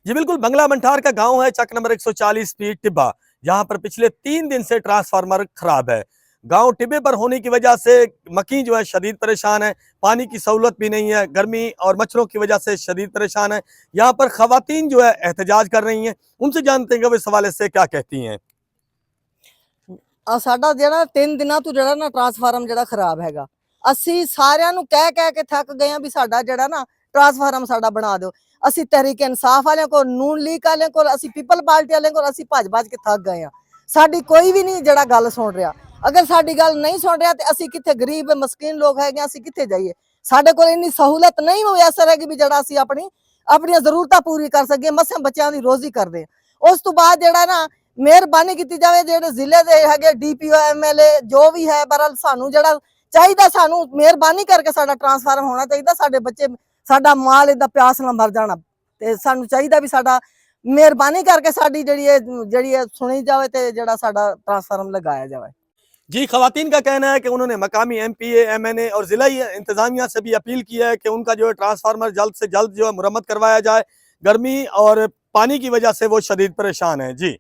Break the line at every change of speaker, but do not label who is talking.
जी बिल्कुल, बंगला मंठार का गांव है, चक नंबर 140 पी टिब्बा। यहाँ पर पिछले 3 दिन से ट्रांसफार्मर खराब है। गांव टिब्बे पर होने की वजह से मकी जो है शदीद परेशान है। पानी की सहूलत भी नहीं है, गर्मी और मच्छरों की वजह से शदीद परेशान है। यहाँ पर खवातीन जो है एहतजाज कर रही हैं। उनसे जानते हैं कि वो इस हवाले से क्या कहती हैं।
ਸਾਡਾ ਜਿਹੜਾ 3 ਦਿਨਾਂ ਤੋਂ ਜਿਹੜਾ ਨਾ ਟਰਾਂਸਫਾਰਮ ਜਿਹੜਾ ਖਰਾਬ ਹੈਗਾ। ਅਸੀਂ ਸਾਰਿਆਂ ਨੂੰ ਕਹਿ ਕੇ ਥੱਕ ਗਏ ਆ ਵੀ ਸਾਡਾ ਜਿਹੜਾ ਨਾ ਟਰਾਂਸਫਾਰਮ ਸਾਡਾ ਬਣਾ ਦਿਓ। ਅਸੀਂ ਤਹਿਰੀਕ ਇਨਸਾਫ ਵਾਲਿਆਂ ਕੋਲ, ਨੂਨ ਲੀਗ ਵਾਲਿਆਂ ਕੋਲ, ਅਸੀਂ ਪੀਪਲ ਪਾਰਟੀ ਵਾਲਿਆਂ ਕੋਲ ਅਸੀਂ ਭੱਜ ਕੇ ਥੱਕ ਗਏ ਆ। ਸਾਡੀ ਕੋਈ ਵੀ ਨਹੀਂ ਜਿਹੜਾ ਗੱਲ ਸੁਣ ਰਿਹਾ। ਅਗਰ ਸਾਡੀ ਗੱਲ ਨਹੀਂ ਸੁਣ ਰਿਹਾ ਤੇ ਅਸੀਂ ਕਿੱਥੇ ਗਰੀਬ ਮਸਕੀਨ ਲੋਕ ਹੈਗੇ ਆ, ਅਸੀਂ ਕਿੱਥੇ ਜਾਈਏ। ਸਾਡੇ ਕੋਲ ਇੰਨੀ ਸਹੂਲਤ ਨਹੀਂ ਮੁਯੱਸਰ ਹੈਗੀ ਵੀ ਜਿਹੜਾ ਅਸੀਂ ਆਪਣੀਆਂ ਜ਼ਰੂਰਤਾਂ ਪੂਰੀ ਕਰ ਸਕੀਏ। ਮਸਾਂ ਬੱਚਿਆਂ ਦੀ ਰੋਜ਼ੀ ਕਰਦੇ ਆ। ਉਸ ਤੋਂ ਬਾਅਦ ਜਿਹੜਾ ਨਾ ਮਿਹਰਬਾਨੀ ਕੀਤੀ ਜਾਵੇ, ਜਿਹੜੇ ਜ਼ਿਲ੍ਹੇ ਦੇ ਹੈਗੇ ਡੀਪੀਓ ਐਮਐਲਏ ਜੋ ਵੀ ਹੈ, ਬਰਲ ਸਾਨੂੰ ਜਿਹੜਾ ਚਾਹੀਦਾ, ਸਾਨੂੰ ਮਿਹਰਬਾਨੀ ਕਰਕੇ ਸਾਡਾ ਟਰਾਂਸਫਾਰਮ ਹੋਣਾ ਚਾਹੀਦਾ। ਸਾਡੇ ਬੱਚੇ, ਸਾਡਾ ਮਾਲ ਇਦਾਂ ਪਿਆਸ ਨਾਲ ਮਰ ਜਾਣਾ ਤੇ ਸਾਨੂੰ ਚਾਹੀਦਾ ਵੀ ਸਾਡਾ ਮਿਹਰਬਾਨੀ ਕਰਕੇ ਸਾਡੀ ਜਿਹੜੀ ਸੁਣੀ ਜਾਵੇ ਤੇ ਜਿਹੜਾ ਸਾਡਾ ट्रांसफार्म लगाया जाए।
जी, खवातीन का कहना है कि उन्होंने मकामी MPA, MNA और जिला इंतजामिया से भी अपील की है कि उनका जो है ट्रांसफार्मर जल्द से जल्द जो है मुरम्मत करवाया जाए। गर्मी और पानी की वजह से वो शदीद परेशान है। जी।